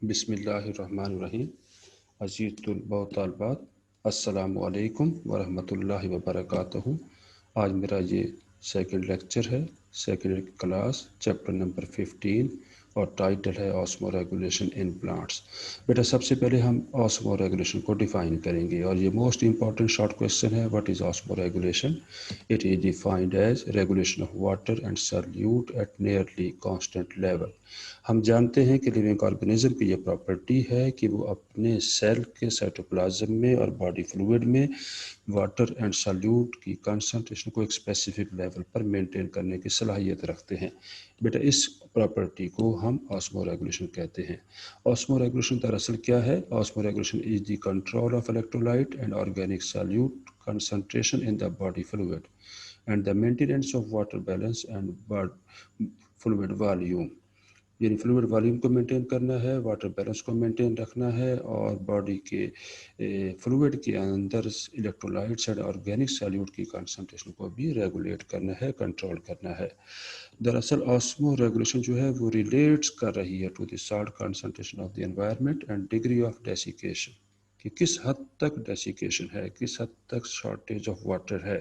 बिस्मिल्लाहिर्रहमानिर्रहीम। अज़ीज़ तलबा व तालिबात, अस्सलामु अलैकुम वरहमतुल्लाहि वबरकातुहू। आज मेरा ये सेकंड लेक्चर है, सेकंड क्लास, चैप्टर नंबर 15 और टाइटल है ऑस्मो रेगुलेशन इन प्लांट्स। बेटा सबसे पहले हम ऑस्मो रेगुलेशन को डिफ़ाइन करेंगे और ये मोस्ट इंपॉर्टेंट शॉर्ट क्वेश्चन है। What is osmoregulation? It is defined as regulation of water and solute at nearly constant level. हम जानते हैं कि लिविंग ऑर्गेनिज्म की ये प्रॉपर्टी है कि वो अपने सेल के साइटोप्लाज्म में और बॉडी फ्लूइड में वाटर एंड सॉल्यूट की कंसंट्रेशन को एक स्पेसिफिक लेवल पर मेंटेन करने की सलाहियत रखते हैं। बेटा इस प्रॉपर्टी को हम ऑस्मो रेगुलेशन कहते हैं। ऑस्मो रेगुलेशन दरअसल क्या है? Osmo regulation is the control of electrolyte and organic solute concentration in the body fluid and the maintenance of water balance and fluid volume. यानी फ्लूइड वॉल्यूम को maintain करना है, water balance को maintain रखना है और बॉडी के fluid के अंदर इलेक्ट्रोलाइट्स एंड ऑर्गेनिक सॉल्यूट की कंसंट्रेशन को भी रेगुलेट करना है, कंट्रोल करना है। दरअसल ऑस्मो रेगुलेशन जो है वो रिलेट्स कर रही है to the salt concentration of the environment and degree of desiccation, कि किस हद तक डेसिकेशन है, किस हद तक शॉर्टेज ऑफ वाटर है।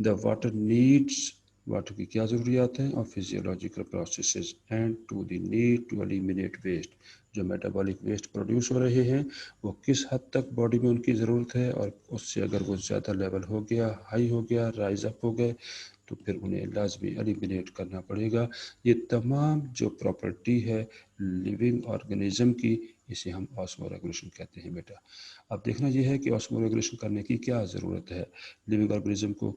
द वाटर नीड्स, वाटर की क्या ज़रूरियात हैं, और physiological processes and to the need to eliminate waste. जो मेटाबॉलिक वेस्ट प्रोड्यूस हो रहे हैं वो किस हद तक बॉडी में उनकी ज़रूरत है, और उससे अगर वो ज़्यादा लेवल हो गया, हाई हो गया, राइज अप हो गए, तो फिर उन्हें लाजमी एलिमिनेट करना पड़ेगा। ये तमाम जो प्रॉपर्टी है लिविंग ऑर्गेनिज्म की, इसे हम ऑस्मो रेगुलेशन कहते हैं। बेटा अब देखना यह है कि ऑस्मो रेगुलेशन करने की क्या ज़रूरत है, लिविंग ऑर्गेनिज्म को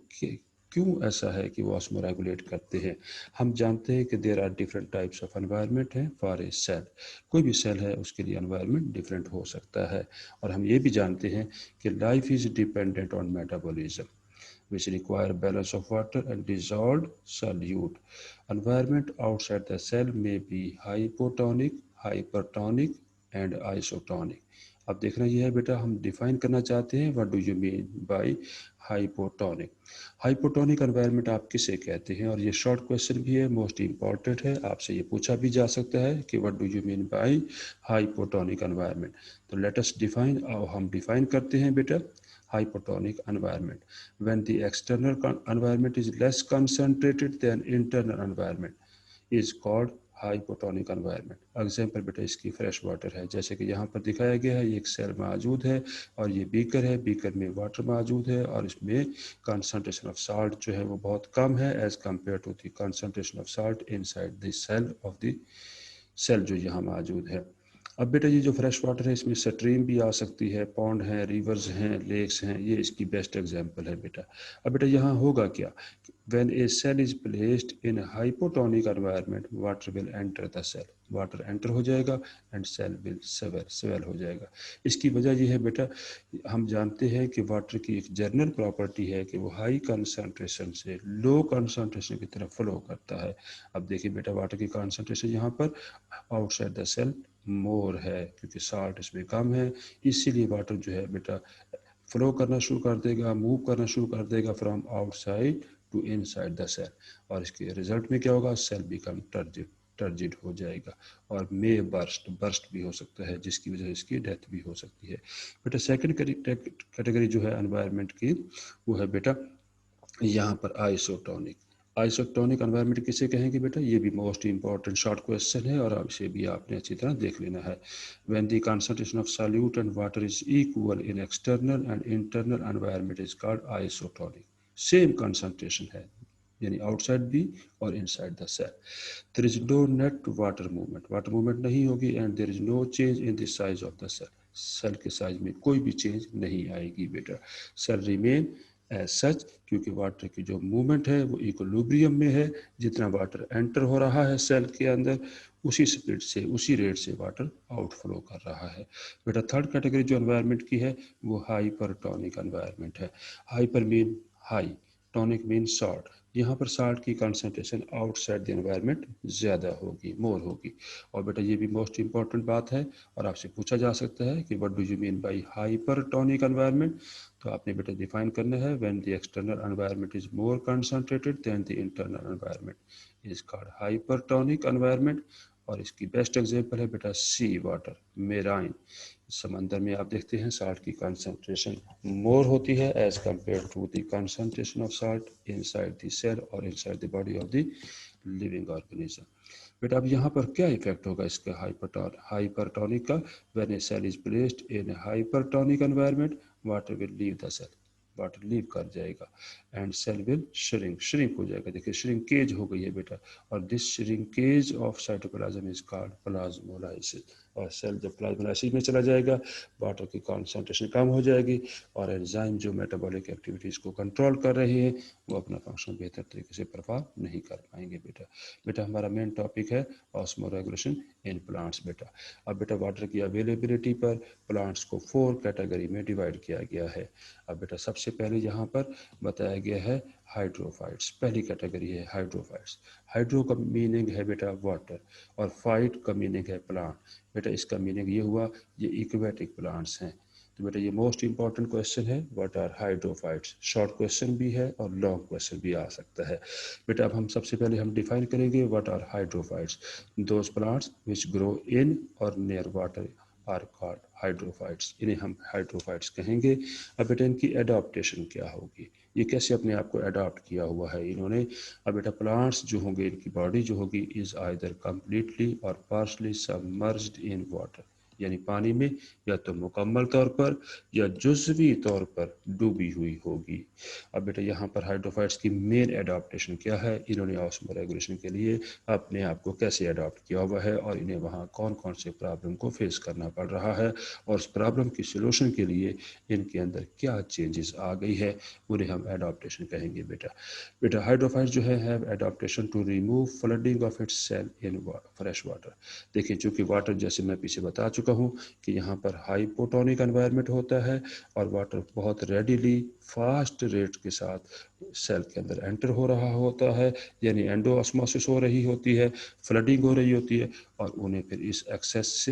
क्यों ऐसा है कि वो ऑस्मो रेगुलेट करते हैं। हम जानते हैं कि there are different types of environment है फॉर ए सेल। कोई भी सेल है उसके लिए एनवायरनमेंट डिफरेंट हो सकता है। और हम ये भी जानते हैं कि life is dependent on metabolism which require balance of water and dissolved solute. Environment outside the cell may be hypotonic, hypertonic and isotonic. अब देखना यह है बेटा, हम डिफाइन करना चाहते हैं what do you mean bye hypotonic. Hypotonic environment आप किसे कहते हैं, और ये शॉर्ट क्वेश्चन भी है, मोस्ट इंपॉर्टेंट है, आपसे ये पूछा भी जा सकता है कि what do you mean bye hypotonic environment. तो लेट अस डिफाइन, हम डिफाइन करते हैं बेटा hypotonic environment when the external environment is less concentrated than internal environment is called hypotonic environment. Example बेटा इसकी फ्रेश वाटर है, जैसे कि यहाँ पर दिखाया गया है, ये एक सेल मौजूद है और ये बीकर है, बीकर में वाटर मौजूद है और इसमें कंसंट्रेशन ऑफ साल्ट जो है वो बहुत कम है as compare to the concentration of salt inside the cell of the cell जो यहाँ मौजूद है। अब बेटा ये जो फ्रेश वाटर है इसमें स्ट्रीम भी आ सकती है, पॉन्ड हैं, रिवर्स हैं, लेक्स हैं, ये इसकी बेस्ट एग्जांपल है बेटा। अब बेटा यहाँ होगा क्या, when a cell is placed in hypotonic environment water will enter the cell, water enter हो जाएगा एंड सेल विल स्वेल हो जाएगा। इसकी वजह यह है बेटा, हम जानते हैं कि वाटर की एक जनरल प्रॉपर्टी है कि वो हाई कंसंट्रेशन से लो कंसंट्रेशन की तरफ फ्लो करता है। अब देखिए बेटा वाटर की कंसंट्रेशन यहाँ पर आउटसाइड द सेल मोर है क्योंकि साल्ट इसमें कम है, इसीलिए वाटर जो है बेटा फ्लो करना शुरू कर देगा, मूव करना शुरू कर देगा from outside to inside the cell, और इसके रिजल्ट में क्या होगा, सेल बिकम टर्जिड हो जाएगा और मे बर्स्ट भी हो सकता है, जिसकी वजह से इसकी डेथ भी हो सकती है। बेटा सेकंड कैटेगरी जो है एनवायरनमेंट की वो है बेटा यहाँ पर आइसोटोनिक। आइसोटोनिक एनवायरनमेंट किसे कहेंगे बेटा, ये भी मोस्ट इंपॉर्टेंट शॉर्ट क्वेश्चन है और इसे भी आपने अच्छी तरह देख लेना है। When the concentration of solute and water is equal in external and internal environment is called isotonic. Same concentration है यानी आउटसाइड भी और inside the cell. There is no net water movement, water movement नहीं होगी and there is no change in the size of the cell, cell के size में कोई भी चेंज नहीं आएगी बेटा। सेल रिमेन एज सच, क्योंकि वाटर की जो मूवमेंट है वो इक्विलिब्रियम में है, जितना वाटर एंटर हो रहा है सेल के अंदर उसी स्पीड से, उसी रेट से वाटर आउटफ्लो कर रहा है। बेटा थर्ड कैटेगरी जो एनवायरनमेंट की है वो हाइपरटोनिक एनवायरनमेंट है। Hyper mean high, tonic mean salt, यहाँ पर साल्ट की कंसंट्रेशन आउटसाइड द एनवायरनमेंट ज़्यादा होगी, मोर होगी। और बेटा ये भी मोस्ट इंपॉर्टेंट बात है और आपसे पूछा जा सकता है कि what do you mean by hypertonic environment. तो आपने बेटा डिफाइन करना है when the external environment is more concentrated than the internal environment is called hypertonic environment. और इसकी बेस्ट एग्जांपल है बेटा सी वाटर, मेराइन। समंदर में आप देखते हैं साल्ट की कंसंट्रेशन मोर होती है as compare to the concentration of salt inside the cell और inside the body of the living organism. बेटा अब यहाँ पर क्या इफेक्ट होगा इसका हाइपरटोनिक का? When a cell is placed in hypertonic environment water will leave the cell, water leave कर जाएगा एंड सेल विल श्रिंक हो जाएगा। देखिए श्रिंकेज हो गई है बेटा, और this shrinkage of cytoplasm is called plasmolysis. और सेल जब प्लाज्मोलाइसिस में चला जाएगा वाटर की कॉन्सेंट्रेशन कम हो जाएगी और एंजाइम जो मेटाबॉलिक एक्टिविटीज़ को कंट्रोल कर रहे हैं वो अपना फंक्शन बेहतर तरीके से परफॉर्म नहीं कर पाएंगे बेटा। बेटा हमारा मेन टॉपिक है ऑस्मोरेगुलेशन इन प्लांट्स बेटा। अब बेटा वाटर की अवेलेबिलिटी पर प्लांट्स को 4 कैटेगरी में डिवाइड किया गया है। अब बेटा सबसे पहले यहाँ पर बताया गया है हाइड्रोफाइट्स, पहली कैटेगरी है हाइड्रोफाइट्स। हाइड्रो का मीनिंग है बेटा वाटर और फाइट का मीनिंग है प्लांट। बेटा इसका मीनिंग ये हुआ ये इक्वेटिक प्लांट्स हैं। तो बेटा ये मोस्ट इंपॉर्टेंट क्वेश्चन है, what are hydrophytes. Short question भी है और लॉन्ग क्वेश्चन भी आ सकता है बेटा। अब हम सबसे पहले हम डिफाइन करेंगे what are hydrophytes. Those plants which grow in और near water are called hydrophytes, इन्हें हम हाइड्रोफाइट्स कहेंगे। अब बेटा इनकी एडाप्टेशन क्या होगी, ये कैसे अपने आप को अडॉप्ट किया हुआ है इन्होंने। अब बेटा प्लांट्स जो होंगे इनकी बॉडी जो होगी इज आइदर कम्प्लीटली और पार्शली सबमर्ज्ड इन वाटर, यानी पानी में या तो मुकम्मल तौर पर या जुज़वी तौर पर डूबी हुई होगी। अब बेटा यहाँ पर हाइड्रोफाइट्स की मेन एडाप्टेशन क्या है, इन्होंने ऑस्मोरेगुलेशन के लिए अपने आप को कैसे अडॉप्ट किया हुआ है और इन्हें वहाँ कौन कौन से प्रॉब्लम को फेस करना पड़ रहा है और उस प्रॉब्लम की सोल्यूशन के लिए इनके अंदर क्या चेंजेस आ गई है, उन्हें हम एडाप्टेशन कहेंगे बेटा। बेटा हाइड्रोफाइट्स जो है have adaptation to remove flooding of its cell in fresh water. देखिए चूँकि वाटर जैसे मैं पीछे बता चुका हूँ कि यहाँ पर हाइपोटोनिक एनवायरनमेंट होता है और वाटर बहुत रेडिली फास्ट रेट के साथ सेल के अंदर एंटर हो रहा होता है, यानी एंडोऑस्मोसिस हो रही होती है, फ्लडिंग हो रही होती है और उन्हें फिर इस एक्सेस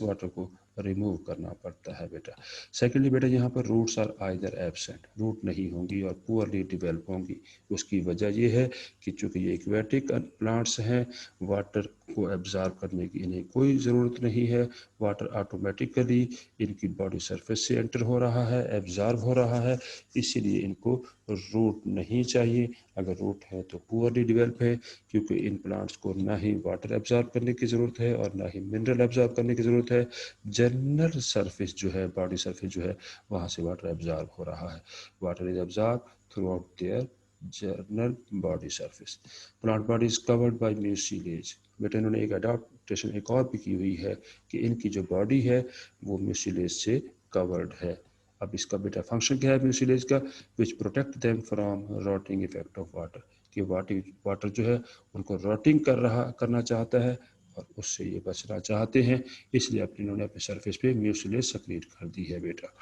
वाटर को रिमूव करना पड़ता है बेटा। सेकेंडली बेटा यहाँ पर roots are either absent, root नहीं होंगी और पुअरली डिवेल्प होंगी। उसकी वजह यह है कि चूँकि ये एक्वेटिक प्लांट्स हैं वाटर को एब्जॉर्ब करने की इन्हें कोई ज़रूरत नहीं है, वाटर ऑटोमेटिकली इनकी बॉडी सरफेस से एंटर हो रहा है, एब्जॉर्ब हो रहा है, इसीलिए इनको रूट नहीं चाहिए। अगर रूट है तो पुअरली डिवेल्प है क्योंकि इन प्लांट्स को ना ही वाटर एब्जॉर्ब करने की ज़रूरत है और ना ही मिनरल एब्जॉर्ब करने की ज़रूरत है। जनरल सरफेस जो है, बॉडी सरफेस जो है वहाँ से वाटर एब्जॉर्ब हो रहा है। Water is absorb throughout their general body surface. Plant body is covered by mucilage. बेटा इन्होंने एक अडॉप्टेशन एक और भी की हुई है कि इनकी जो बॉडी है वो म्यूसिलेज से कवर्ड है। अब इसका बेटा फंक्शन क्या है म्यूसिलेज का, विच protect them from rotting effect of water, कि वाटर जो है उनको रॉटिंग करना चाहता है और उससे ये बचना चाहते हैं, इसलिए इन्होंने अपने सरफेस पे म्यूसिलेज सक्रिएट कर दी है बेटा।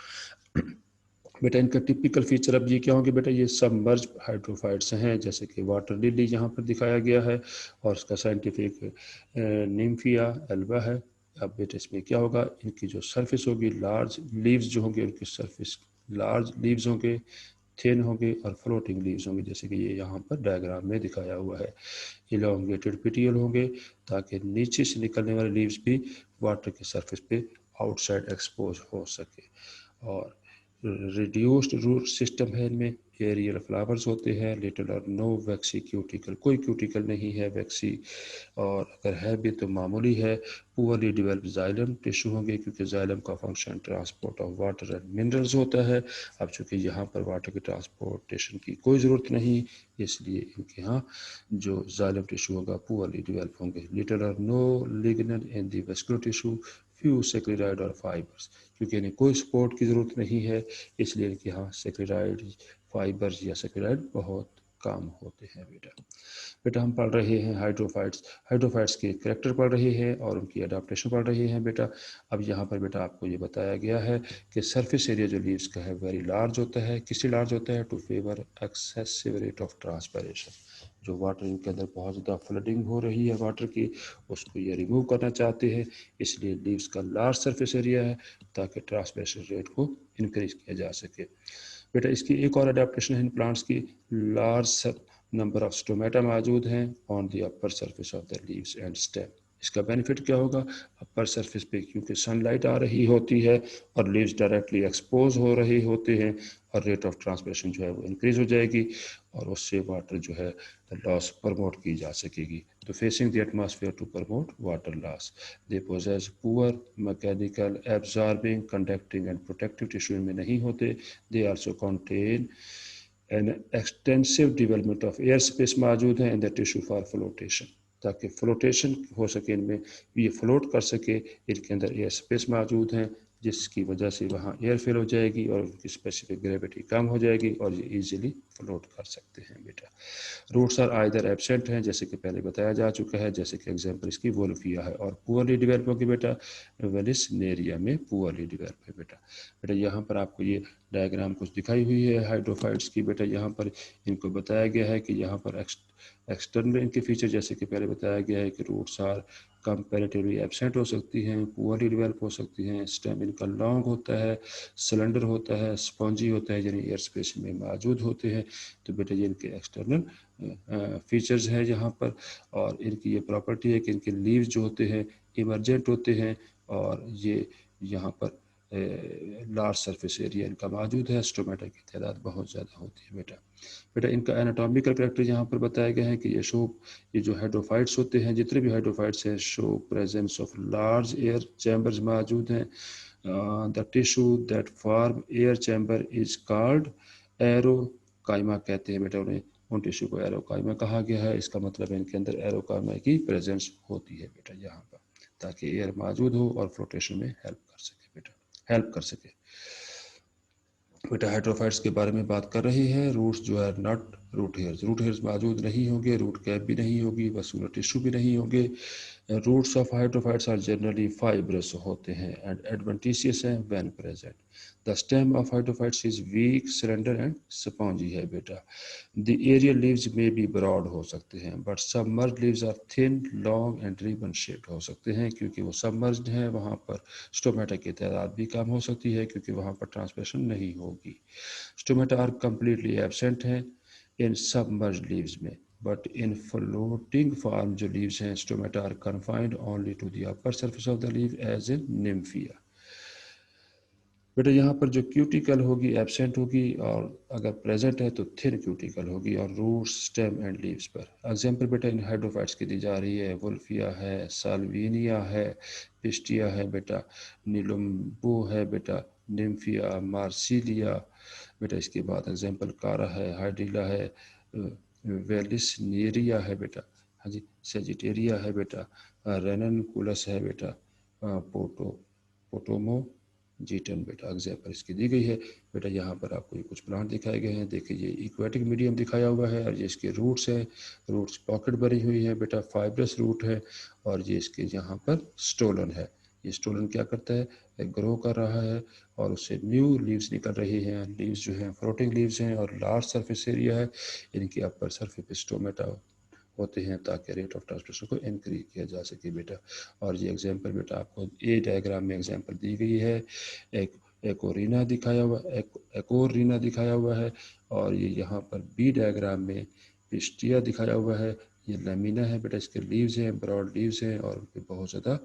बेटा इनका टिपिकल फीचर अब ये क्या होंगे बेटा, ये सबमर्ज हाइड्रोफाइट्स हैं जैसे कि वाटर लिली यहाँ पर दिखाया गया है और उसका साइंटिफिक निम्फिया एल्बा है। अब बेटा इसमें क्या होगा, इनकी जो सरफेस होगी लार्ज लीव्स जो होंगे उनकी सरफेस लार्ज लीव्स होंगे, थिन होंगे और फ्लोटिंग लीव्स होंगे जैसे कि ये यहाँ पर डायग्राम में दिखाया हुआ है। इलोंगेटेड पिटियल होंगे ताकि नीचे से निकलने वाले लीव्स भी वाटर के सरफेस पे आउटसाइड एक्सपोज हो सके। और रिड्यूस्ड रूट सिस्टम है इनमें, एरियल फ्लावर्स होते हैं, लिटिल और नो वैक्सी क्यूटिकल, कोई क्यूटिकल नहीं है वैक्सी, और अगर है भी तो मामूली है। पुअरली डिवेल्प जाइलम टिश्यू होंगे क्योंकि जाइलम का function transport of water and minerals होता है। अब चूँकि यहाँ पर वाटर की ट्रांसपोर्टेशन की कोई ज़रूरत नहीं इसलिए इनके यहाँ जो जाइलम टिश्यू होगा पुअरली डिवेल्प होंगे। लिटिल और no lignin in the vascular tissue, few sclereids और फाइबर्स, क्योंकि इन्हें कोई सपोर्ट की ज़रूरत नहीं है इसलिए इनके यहाँ सेक्रेराइड फाइबर्स या सेक्रेराइड बहुत कम होते हैं बेटा। बेटा हम पढ़ रहे हैं हाइड्रोफाइट्स के कैरेक्टर पढ़ रहे हैं और उनकी अडाप्टेशन पढ़ रहे हैं बेटा। अब यहाँ पर बेटा आपको ये बताया गया है कि सरफेस एरिया जो लीव्स का है वेरी लार्ज होता है, किससे लार्ज होता है, to favour excessive rate of transpiration. जो वाटर इनके अंदर बहुत ज़्यादा फ्लडिंग हो रही है वाटर की उसको ये रिमूव करना चाहते हैं, इसलिए लीव्स का लार्ज सरफेस एरिया है ताकि ट्रांसपायरेशन रेट को इंक्रीज किया जा सके। बेटा इसकी एक और अडेप्टेशन है इन प्लांट्स की, लार्ज नंबर ऑफ स्टोमेटा मौजूद हैं on the upper surface of the leaves and stem. इसका बेनिफिट क्या होगा, अपर सरफेस पे क्योंकि सनलाइट आ रही होती है और लीव्स डायरेक्टली एक्सपोज हो रहे होते हैं और रेट ऑफ ट्रांसपिरेशन जो है वो इंक्रीज हो जाएगी और उससे वाटर जो है लॉस प्रमोट की जा सकेगी। तो facing the atmosphere to promote water loss, they possess poor mechanical absorbing conducting and protective tissue में नहीं होते। They also contain an extensive development of air space मौजूद है in the tissue for flotation, ताकि फ्लोटेशन हो सके, इनमें ये फ्लोट कर सके। इनके अंदर एयर स्पेस मौजूद हैं जिसकी वजह से वहाँ एयर फिल हो जाएगी और उनकी स्पेसिफिक ग्रेविटी कम हो जाएगी और ये इजीली फ्लोट कर सकते हैं बेटा। रूट्स आर आइदर एब्सेंट हैं जैसे कि पहले बताया जा चुका है, जैसे कि एग्जांपल इसकी वोल्फिया है, और पुअरली डेवलप होगी बेटा वेलिसनेरिया में पुअरली डेवलप है बेटा। बेटा यहाँ पर आपको ये डायग्राम कुछ दिखाई हुई है हाइड्रोफाइट्स की। बेटा यहाँ पर इनको बताया गया है कि यहाँ पर एक्सटर्नल इनके फीचर जैसे कि पहले बताया गया है कि रूट्स आर कंपैरेटिवली एब्सेंट हो सकती हैं, पुअरली डेवलप हो सकती हैं, स्टेम इनका लॉन्ग होता है, सिलेंडर होता है, स्पॉन्जी होता है, यानी एयर स्पेस में मौजूद होते हैं। तो बेटा ये इनके एक्सटर्नल फीचर्स हैं यहाँ पर, और इनकी ये प्रॉपर्टी है कि इनके लीव्स जो होते हैं इमरजेंट होते हैं और ये यहाँ पर लार्ज सरफेस एरिया इनका मौजूद है, स्टोमेटा की तादाद बहुत ज़्यादा होती है बेटा। बेटा इनका एनाटॉमिकल कैरेक्टर यहाँ पर बताया गया है कि ये जो हाइड्रोफाइट्स होते हैं, जितने भी हाइड्रोफाइट्स हैं, show presence of large air chambers मौजूद हैं। The tissue that form air chamber is called aerenchyma कहते हैं बेटा उन्हें, उन टिश्यू को एरोकाइमा कहा गया है। इसका मतलब है इनके अंदर एरोकाइमा की प्रेजेंस होती है बेटा यहाँ पर, ताकि एयर मौजूद हो और फ्लोटेशन में हेल्प कर सके बेटा, हेल्प कर सके। बेटा हाइड्रोफाइट्स के बारे में बात कर रही है। रूट्स जो है not root hairs, root hairs मौजूद नहीं होंगे, रूट कैप भी नहीं होगी, वैस्कुलर टिश्यू भी नहीं होंगे। Roots of hydrophytes are generally fibrous होते हैं एंड एडवेंटिशियस हैं when present. The stem of hydrophytes is weak cylinder and spongy है बेटा। द एरियल लीव्स में भी ब्रॉड हो सकते हैं but submerge leaves are thin long and ribbon shaped हो सकते हैं, क्योंकि वो सबमर्ज्ड हैं, वहाँ पर स्टोमेटा की तादाद भी कम हो सकती है क्योंकि वहाँ पर ट्रांसपिरेशन नहीं होगी। स्टोमेटा आर कम्प्लीटली एब्सेंट हैं इन सबमर्ज्ड लीव्स में, बट इन फ्लोटिंग फॉर्म जो लीव्स हैं stomata are confined only to the upper surface of the leaf as in Nymphaea. बेटा यहाँ पर जो क्यूटिकल होगी एब्सेंट होगी और अगर प्रेजेंट है तो थिन क्यूटिकल होगी और रूट स्टेम एंड लीव्स पर। एग्जाम्पल बेटा इन हाइड्रोफाइट्स की दी जा रही है, वुल्फिया है, साल्विनिया है, पिस्टिया है बेटा, नीलुम्बो है बेटा, निम्फिया, मार्सिलिया। बेटा इसके बाद एग्जाम्पल कारा है, हाइड्रिला है, वेलिसनेरिया है बेटा, हाँ जी, सेजिटेरिया है बेटा, रेननकुलस है बेटा, पोटोमो जीटन बेटा एग्जाम्पल इसकी दी गई है। बेटा यहाँ पर आपको ये कुछ प्लांट दिखाए गए हैं, देखिए ये इक्वेटिक मीडियम दिखाया हुआ है और ये इसके रूट्स हैं, रूट्स पॉकेट बनी हुई है बेटा, फाइब्रस रूट है और ये इसके यहाँ पर स्टोलन है। ये स्टोलन क्या करता है, ग्रो कर रहा है और उससे न्यू लीव्स निकल रही हैं। लीव्स जो हैं फ्लोटिंग लीव्स हैं और लार्ज सरफेस एरिया है, इनकी अपर सरफेस स्टोमेटा होते हैं ताकि रेट ऑफ ट्रांसमिशन को इंक्रीज किया जा सके बेटा। और ये एग्जांपल बेटा आपको ए डायग्राम में एग्जांपल दी गई है, एक एकोरीना दिखाया हुआ, एकोरीना दिखाया हुआ है और ये यहाँ पर बी डायग्राम में पिस्टिया दिखाया हुआ है। ये लेमिना है बेटा, इसके लीव्स हैं, ब्रॉड लीव्स हैं और उन पर बहुत ज़्यादा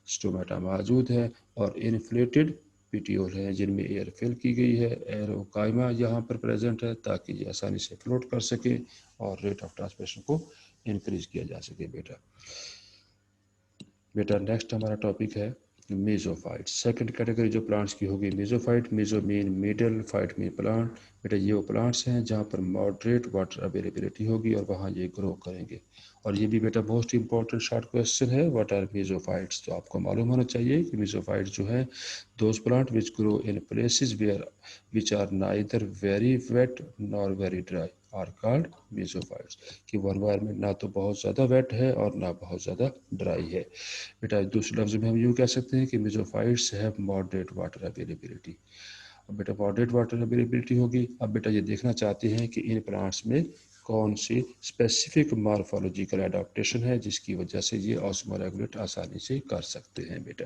स्टोमेटा मौजूद है और इन्फ्लेटेड पिटियोल है जिनमें एयर फिल की गई है। एरोकाइमा यहाँ पर प्रेजेंट है ताकि ये आसानी से फ्लोट कर सके और रेट ऑफ ट्रांसमिशन को इंक्रीज किया जा सके बेटा। बेटा नेक्स्ट हमारा टॉपिक है मेसोफाइट। सेकंड कैटेगरी जो प्लांट्स की होगी mesophyte. Meso mean middle, phyte mean plant. बेटा ये वो प्लांट्स हैं जहाँ पर मॉडरेट वाटर अवेलेबिलिटी होगी और वहाँ ये ग्रो करेंगे। और ये भी बेटा मोस्ट इंपॉर्टेंट शॉर्ट क्वेश्चन है, व्हाट आर मेसोफाइट्स। तो आपको मालूम होना चाहिए कि मेसोफाइट्स जो है those plant which grow in places where which are neither very wet nor very dry are called mesophytes. कि वो एनवायरमेंट ना तो बहुत ज़्यादा वेट है और ना बहुत ज़्यादा ड्राई है। बेटा दूसरे लफ्ज़ में हम यूँ कह सकते हैं कि मेसोफाइट्स हैव मॉडरेट वाटर अवेलेबिलिटी। अब बेटा मॉडरेट वाटर अवेलेबिलिटी होगी। अब बेटा ये देखना चाहते हैं कि इन प्लांट्स में कौन सी स्पेसिफिक मॉर्फोलॉजिकल एडाप्टेशन है जिसकी वजह से ये ऑस्मोरेगुलेट आसानी से कर सकते हैं बेटा।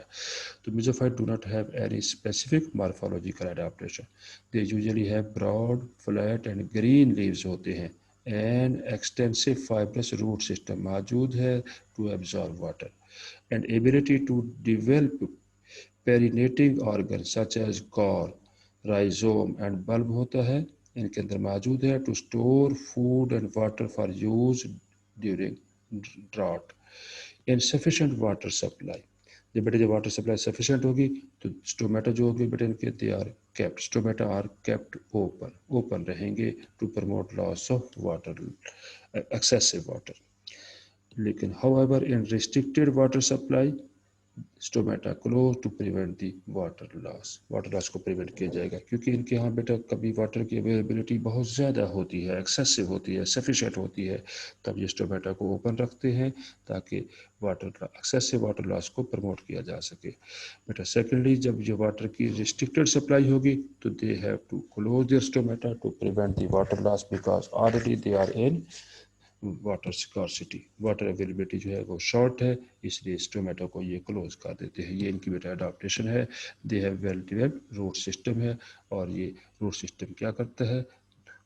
तो mesophyte do not have any specific morphological adaptation. They usually have broad flat and green leaves होते हैं an extensive fibrous root system मौजूद है to absorb water and ability to develop perennating organ such as corm rhizome and bulb होता है, इनके अंदर मौजूद है to store food and water for use during drought insufficient water supply. जब बेटे जब वाटर सप्लाई सफिशेंट होगी तो स्टोमेटा जो होगी बेटे इनके they are kept, stomata are kept open, open रहेंगे to promote loss of water, excessive water. लेकिन however in restricted water supply stomata close to prevent the water loss, water loss को prevent किया जाएगा, क्योंकि इनके यहाँ बेटा कभी वाटर की अवेलेबिलिटी बहुत ज़्यादा होती है, एक्सेसिव होती है, सफिशेंट होती है, तब ये स्टोमेटा को ओपन रखते हैं ताकि वाटर एक्सेसिव वाटर लॉस को प्रमोट किया जा सके। बेटा सेकेंडली जब ये वाटर की रिस्ट्रिक्टेड सप्लाई होगी तो they have to close their stomata to prevent the water loss because already they are in water scarcity, water availability जो है वो शॉर्ट है, इसलिए स्टोमेटो को ये क्लोज कर देते हैं। ये इनकी बेटा अडाप्टेशन है। They have well developed root system है और ये रूट सिस्टम क्या करता है,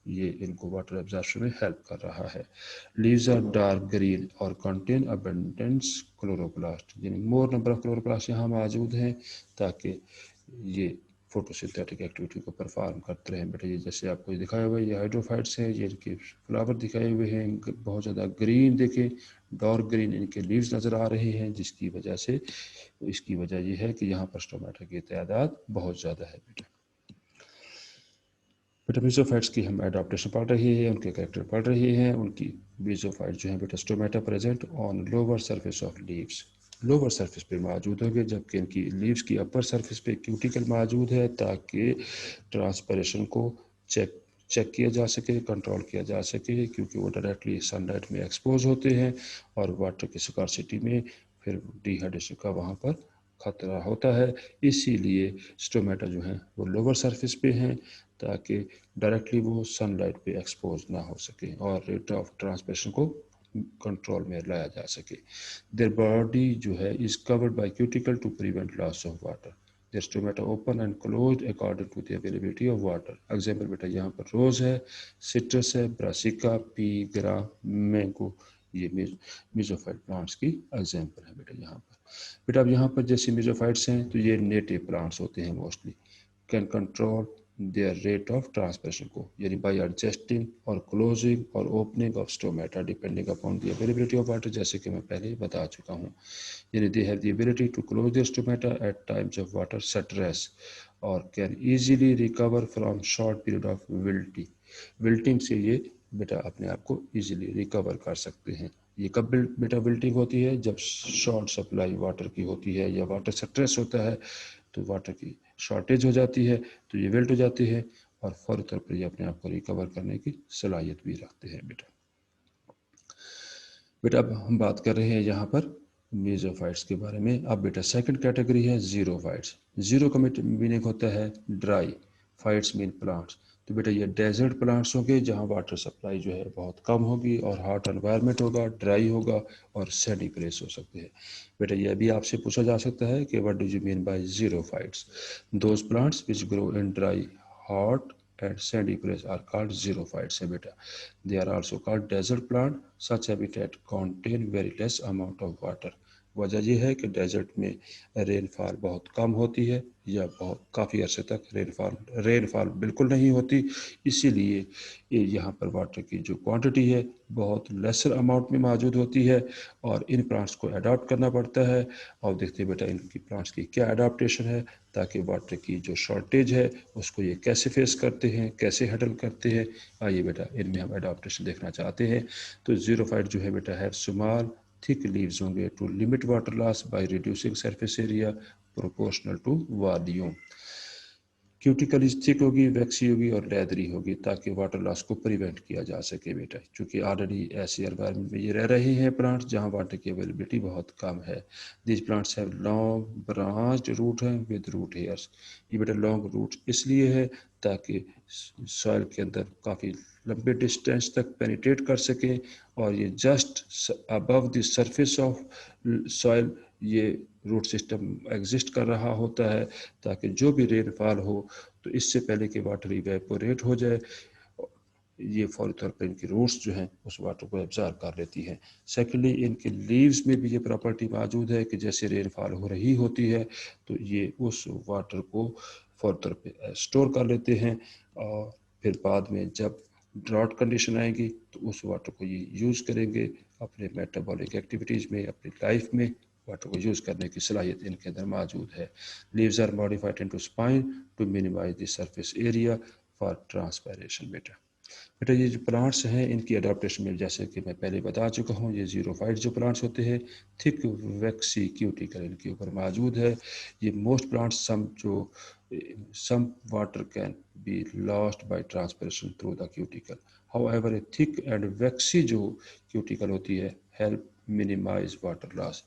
ये इनको वाटर एब्जॉर्प्शन में हेल्प कर रहा है। लीव्स आर डार्क ग्रीन और कंटेन अबंडेंस क्लोरोप्लास्ट, यानी मोर नंबर ऑफ क्लोरोप्लास्ट यहाँ मौजूद हैं ताकि ये फोटोसिंथेटिक एक्टिविटी को परफॉर्म करते रहें। बेटा ये जैसे आपको दिखाया हुआ है ये हाइड्रोफाइट्स हैं, ये इनके फ्लावर दिखाए हुए हैं, बहुत ज़्यादा ग्रीन देखें, डार्क ग्रीन इनके लीव्स नज़र आ रहे हैं, जिसकी वजह से इसकी वजह ये है कि यहाँ पर स्टोमेटा की तादाद बहुत ज़्यादा है। बेटा मेसोफाइट्स की हम एडाप्टेशन पढ़ रही है, उनके कैरेक्टर पढ़ रही हैं, उनकी मेसोफाइट जो है बेटा stomata present on lower surface of leaves, lower surface पे मौजूद होंगे, जबकि इनकी लीव्स की अपर सरफेस पे क्यूटिकल मौजूद है ताकि ट्रांसपरेशन को चेक किया जा सके, कंट्रोल किया जा सके, क्योंकि वो डायरेक्टली सनलाइट में एक्सपोज होते हैं और वाटर की स्कार्सिटी में फिर डिहाइड्रेशन का वहाँ पर खतरा होता है। इसीलिए स्टोमेटा जो है वो लोअर सरफेस पे हैं ताकि डायरेक्टली वो सनलाइट पे एक्सपोज ना हो सके और रेट ऑफ ट्रांसमिशन को कंट्रोल में लाया जा सके। देयर बॉडी जो है is covered by cuticle to prevent loss of water, their stomata open and closed according to the availability of water. Example बेटा यहाँ पर रोज है, सिट्रस है, ब्रासिका, पी, ग्रा, मैंगो, ये मेसोफाइट प्लांट्स की एग्जांपल है बेटा यहाँ पर। बेटा अब यहाँ पर जैसे मेसोफाइट्स हैं तो ये नेटिव प्लांट्स होते हैं mostly, can control their rate of transmission को, यानी बाई एडजस्टिंग और क्लोजिंग और opening of stomata depending upon the availability of water, जैसे कि मैं पहले बता चुका हूँ। यानी they have the ability to close their stomata at times of water stress और can easily recover from short period of wilting, wilting से ये बेटा अपने आप को ईजिली रिकवर कर सकते हैं। ये कब बेटा विल्टिंग होती है, जब शॉर्ट सप्लाई वाटर की होती है या वाटर स्ट्रेस होता है, तो वाटर की शॉर्टेज हो जाती है तो ये विल्ट हो जाती है और फौरी तौर पर ये अपने आप को रिकवर करने की सलाहियत भी रखते हैं। बेटा अब हम बात कर रहे हैं यहाँ पर मेसोफाइट्स के बारे में। अब बेटा सेकंड कैटेगरी है जीरोफाइट्स। जीरो का मीनिंग होता है ड्राई, फाइट्स मीन प्लांट्स। तो बेटा ये डेजर्ट प्लांट्स होंगे जहाँ वाटर सप्लाई जो है बहुत कम होगी और हॉट एनवायरनमेंट होगा, ड्राई होगा और सैंडी प्लेस हो सकते हैं। बेटा ये भी आपसे पूछा जा सकता है कि what do you mean bye xerophytes. Those plants which grow in dry, hot and sandy place are called xerophytes है बेटा। They are also called desert plant. Such habitat contain very less amount of water. वजह यह है कि desert में rainfall बहुत कम होती है या बहुत काफ़ी अरसे तक रेनफॉल बिल्कुल नहीं होती, इसीलिए यहाँ पर वाटर की जो क्वांटिटी है बहुत लेसर अमाउंट में मौजूद होती है और इन प्लांट्स को अडॉप्ट करना पड़ता है। और देखते हैं बेटा इनकी प्लांट्स की क्या अडॉप्टेशन है ताकि वाटर की जो शॉर्टेज है उसको ये कैसे फेस करते हैं, कैसे हैंडल करते हैं। आइए बेटा इनमें हम अडॉप्टेशन देखना चाहते हैं। तो जीरोफाइट जो है बेटा है स्मॉल थिक लीव्स होंगे to limit water loss by reducing surface area proportional to volume. Cuticle thick होगी, वैक्सी होगी और लेदरी होगी ताकि वाटर लॉस को प्रिवेंट किया जा सके बेटा, क्योंकि ऑलरेडी ऐसे एनवायरनमेंट में ये रह रहे हैं प्लांट्स जहाँ वाटर की अवेलेबिलिटी बहुत कम है। This plants have long branched root हैं विद रूट हेयर्स। ये बेटा लॉन्ग रूट इसलिए है ताकि सॉइल के अंदर काफ़ी लंबे डिस्टेंस तक पेनिट्रेट कर सकें और ये just above the surface of soil ये रूट सिस्टम एग्जिस्ट कर रहा होता है ताकि जो भी रेनफॉल हो तो इससे पहले कि वाटर इवेपोरेट हो जाए ये फौरी तौर पर इनकी रूट्स जो हैं उस वाटर को एब्जॉर्ब कर लेती हैं। सेकेंडली, इनके लीव्स में भी ये प्रॉपर्टी मौजूद है कि जैसे रेनफॉल हो रही होती है तो ये उस वाटर को फौरी तौर पर स्टोर कर लेते हैं, और फिर बाद में जब ड्राउट कंडीशन आएगी तो उस वाटर को ये यूज़ करेंगे अपने मेटाबॉलिक एक्टिविटीज़ में, अपनी लाइफ में वाटर को यूज़ करने की सलाहियत इनके अंदर मौजूद है। Leaves are modified into spine to minimize the surface area for transpiration. बेटा ये जो प्लांट्स हैं इनकी अडाप्टेशन में जैसे कि मैं पहले बता चुका हूँ, ये ज़ीरोफाइट जो प्लांट्स होते हैं थिक वैक्सी क्यूटिकल इनके ऊपर मौजूद है। ये most plants some water can be lost by transpiration through the cuticle. However, a thick and waxy जो क्यूटिकल होती है help minimize water loss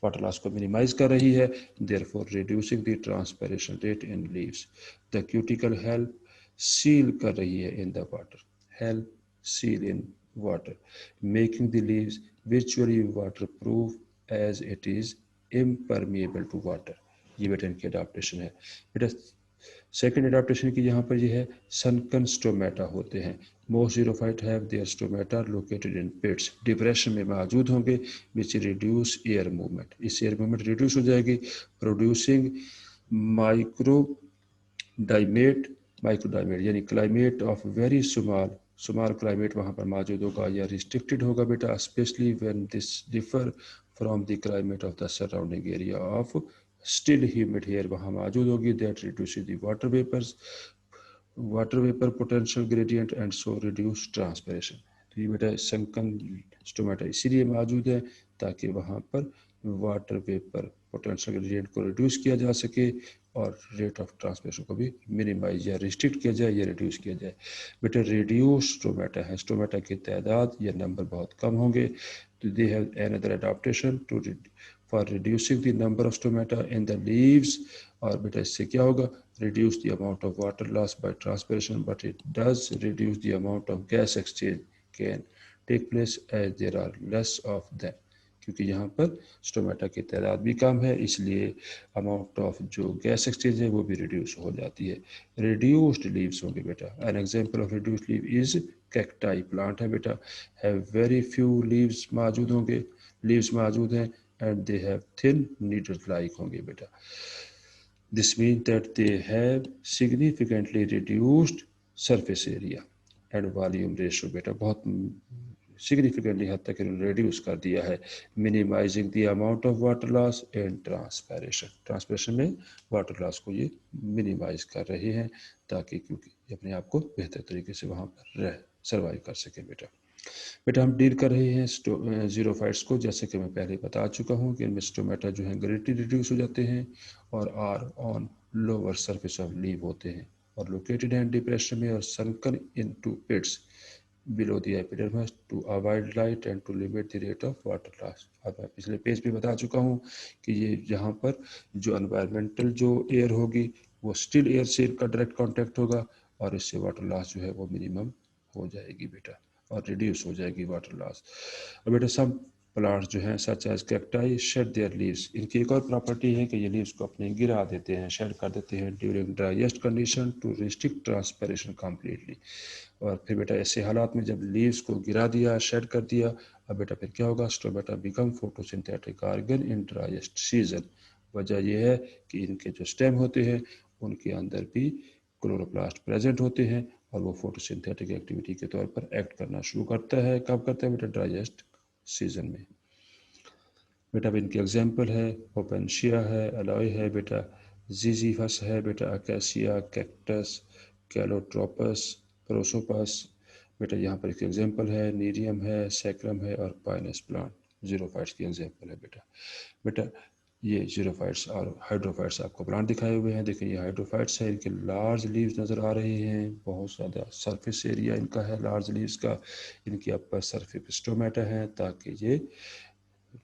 को मिनिमाइज कर रही है, therefore reducing the transpiration rate in leaves. The cuticle help seal कर रही है in the water, help seal in water, making the leaves virtually waterproof as it is impermeable to water. ये बेटा इनकी अडाप्टेशन है। बेटा सेकेंड अडाप्टेशन की यहाँ पर ये है सनकन स्टोमेटा होते हैं। Most xerophyte have their stomata located in pits, depression में मौजूद होंगे, विच रिड्यूस एयर मूवमेंट, इस एयर मूवमेंट रिड्यूस हो जाएगी, प्रोड्यूसिंग माइक्रोडाइमेट यानी climate of very small climate वहाँ पर मौजूद होगा या रिस्ट्रिक्टेड होगा बेटा, especially when this differ from the climate of the surrounding area of still humid air वहाँ मौजूद होगी, that reduces the water vapour potential gradient and so reduce transpiration. तो ये बेटा संकन स्टोमेटा इसीलिए मौजूद है ताकि वहाँ पर वाटर वेपर पोटेंशियल ग्रेडियंट को रिड्यूस किया जा सके और रेट ऑफ ट्रांसपिरेशन को भी मिनिमाइज या रिस्ट्रिक्ट किया जाए या रिड्यूस किया जाए। बेटा रिड्यूस स्टोमेटा है, स्टोमेटा की तादाद या नंबर बहुत कम होंगे, तो they have another adaptation to for reducing the number of stomata in the leaves। और बेटा इससे क्या होगा, reduce the amount of water loss by transpiration, but it does reduce the amount of gas exchange can take place as there are less of them। क्योंकि यहाँ पर stomata की तादाद भी कम है इसलिए अमाउंट ऑफ जो गैस एक्सचेंज है वो भी रिड्यूस हो जाती है। रिड्यूस्ड लीव्स होंगे बेटा, an example of reduced leave is cacti plant है बेटा, हैव वेरी फ्यू लीव्स मौजूद होंगे, लीव्स मौजूद हैं and they have thin needle like होंगे बेटा। This means that they have significantly reduced surface area and volume ratio बेटा, बहुत significantly हद तक इन्होंने reduce कर दिया है, minimizing the amount of water loss and transpiration में water loss को ये minimize कर रहे हैं ताकि क्योंकि अपने आप को बेहतर तरीके से वहाँ पर रह सर्वाइव कर सके बेटा। बेटा हम डील कर रहे हैं ज़ीरोफाइट्स को, जैसे कि मैं पहले बता चुका हूँ कि इनमें स्टोमेटा जो हैं ग्रेटली रिड्यूस हो जाते हैं और are on lower surface of leave होते हैं और लोकेटेड हैं डिप्रेशन में और sunken into pits below the epidermis to avoid light and to limit the rate of water loss. अब मैं पिछले पेज पे बता चुका हूँ कि ये यहाँ पर जो एनवायरमेंटल जो एयर होगी वो स्टिल एयर से इनका डायरेक्ट कॉन्टैक्ट होगा और इससे वाटर लॉस जो है वो मिनिमम हो जाएगी बेटा और रिड्यूस हो जाएगी वाटर लॉस। और बेटा सब प्लांट्स जो हैं such as cacti shed their leaves, इनकी एक और प्रॉपर्टी है कि ये लीव्स को अपने गिरा देते हैं, शेड कर देते हैं during driest condition to restrict transpiration completely. और फिर बेटा ऐसे हालात में जब लीव्स को गिरा दिया शेड कर दिया, अब बेटा फिर क्या होगा, stomata become photosynthetic organ in driest season. वजह यह है कि इनके जो स्टेम होते हैं उनके अंदर भी क्लोरोप्लास्ट प्रेजेंट होते हैं और वो फोटोसिंथेटिक एक्टिविटी के तौर पर एक्ट करना शुरू करता है। कब करता है बेटा, ड्राइएस्ट सीजन में। बेटा अब इनके एग्जाम्पल है ओपेंशिया है, एलॉय है बेटा, जीजीफस है बेटा, अकेसिया, कैक्टस, कैलोट्रोपस, प्रोसोपस। बेटा यहाँ पर इसके एग्जाम्पल है नीरियम है, सैक्रम है और पाइनस प्लांट ज़ीरोफाइट्स की एग्जाम्पल है बेटा। बेटा ये ज़ीरोफाइट्स और हाइड्रोफाइट्स आपको प्लांट दिखाए हुए हैं, देखिए ये हाइड्रोफाइट्स है, इनके लार्ज लीव्स नज़र आ रहे हैं, बहुत ज़्यादा सरफेस एरिया इनका है लार्ज लीव्स का, इनके अपर सरफेस स्टोमेटा है ताकि ये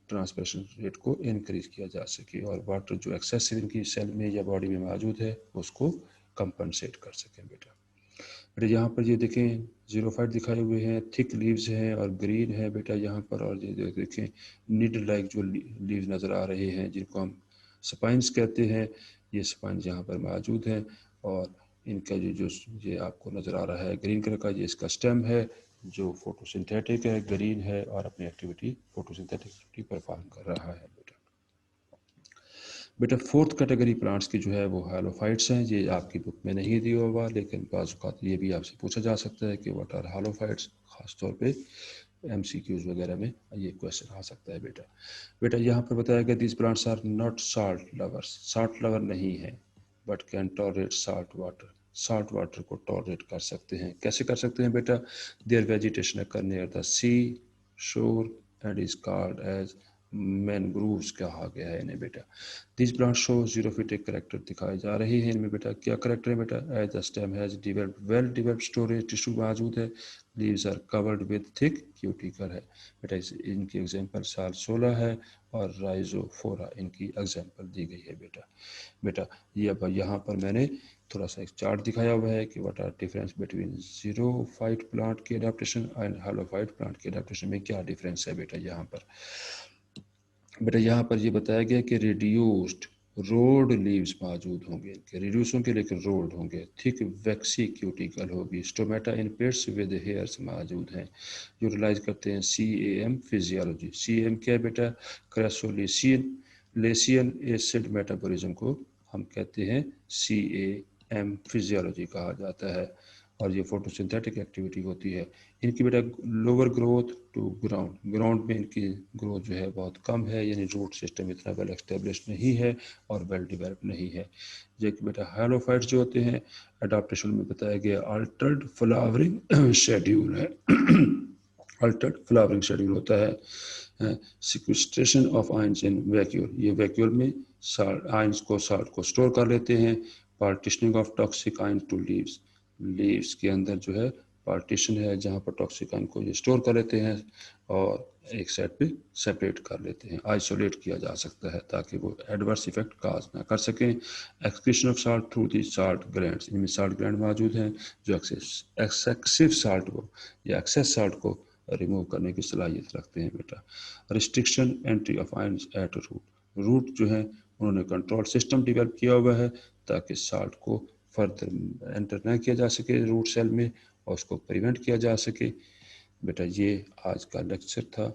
ट्रांसपिरेशन रेट को इनक्रीज किया जा सके और वाटर जो एक्सेसिव इनकी सेल में या बॉडी में मौजूद है उसको कंपनसेट कर सकें बेटा। बेटा यहाँ पर ये देखें ज़ीरोफाइट दिखाए हुए हैं, थिक लीव्स हैं और ग्रीन है बेटा यहाँ पर, और ये देखें नीडल लाइक जो लीव्स नज़र आ रहे हैं जिनको हम स्पाइंस कहते हैं, ये स्पाइंस यहाँ पर मौजूद हैं और इनका जो ये आपको नज़र आ रहा है ग्रीन कलर का, ये इसका स्टेम है जो फोटोसिंथेटिक है, ग्रीन है और अपनी एक्टिविटी फोटोसिंथेटिक एक्टिविटी परफॉर्म कर रहा है। बेटा फोर्थ कैटेगरी प्लांट्स की जो है वो हैलोफाइट्स हैं। ये आपकी बुक में नहीं दिया हुआ, लेकिन बाज़ औक़ात ये भी आपसे पूछा जा सकता है कि व्हाट आर हैलोफाइट्स, ख़ासतौर पे MCQs वगैरह में ये क्वेश्चन आ सकता है। बेटा यहाँ पर बताया गया these plants are not salt lovers, salt lover नहीं है, but can tolerate salt water, salt water को टॉलरेट कर सकते हैं। कैसे कर सकते हैं बेटा? Their vegetation occur near the sea shore and is called as mangroves कहा गया है इन्हें बेटा। This plant show xerophytic character दिखाए जा रहे हैं इनमें बेटा। क्या करेक्टर है बेटा? As the stem has develop well develop storage tissue मौजूद है, leaves are covered with thick cuticle है बेटा। इनकी एग्जांपल साल 16 है और राइजोफोरा इनकी एग्जांपल दी गई है बेटा। ये अब यहाँ पर मैंने थोड़ा सा एक चार्ट दिखाया हुआ है कि what are difference between xerophyte plant की अडेप्टेशन एंड हैलोफाइट प्लांट की अडेप्टेशन में क्या डिफरेंस है बेटा। यहाँ पर ये बताया गया कि रिड्यूस्ड रोड लीव्स मौजूद होंगे, इनके रिड्यूस होंगे लेकिन रोड होंगे, थिक वैक्सी क्यूटिकल होगी, stomata in pets with hairs मौजूद हैं। यूटिलाइज करते हैं CAM फिजियोलॉजी। CAM क्या है बेटा? क्रेसोलिसियन लेसियन एसिड मेटाबॉलिज्म को हम कहते हैं CAM फिजियोलॉजी कहा जाता है, और ये फोटोसिंथेटिक एक्टिविटी होती है इनकी बेटा। Lower growth to ground, ground में इनकी ग्रोथ जो है बहुत कम है, यानी रूट सिस्टम इतना वेल एस्टेब्लिश नहीं है और वेल डेवलप नहीं है। जो कि बेटा हैलोफाइट्स जो होते हैं अडाप्टेशन में बताया गया अल्टर्ड फ्लावरिंग शेड्यूल है अल्टर्ड फ्लावरिंग शेड्यूल होता है। Sequestration of ions in vacuole, ये वैक्यूल में आयंस को साल्ट को स्टोर कर लेते हैं। Partitioning of toxic ion to leaves, leaves के अंदर जो है पार्टीशन है जहाँ पर टॉक्सिक आयन को ये स्टोर कर लेते हैं और एक साइड पे सेपरेट कर लेते हैं, आइसोलेट किया जा सकता है ताकि वो एडवर्स इफेक्ट काज ना कर सकें। Excretion of salt through the salt glands, इनमें साल्ट ग्लैंड मौजूद हैं जो एक्सेसिव साल्ट को या एक्सेस साल्ट को रिमूव करने की सलाहियत रखते हैं बेटा। Restriction entry of ions at root, root जो है उन्होंने कंट्रोल सिस्टम डेवलप किया हुआ है ताकि साल्ट को फर्दर एंटर ना किया जा सके रूट सेल में और उसको प्रिवेंट किया जा सके बेटा। ये आज का लेक्चर था।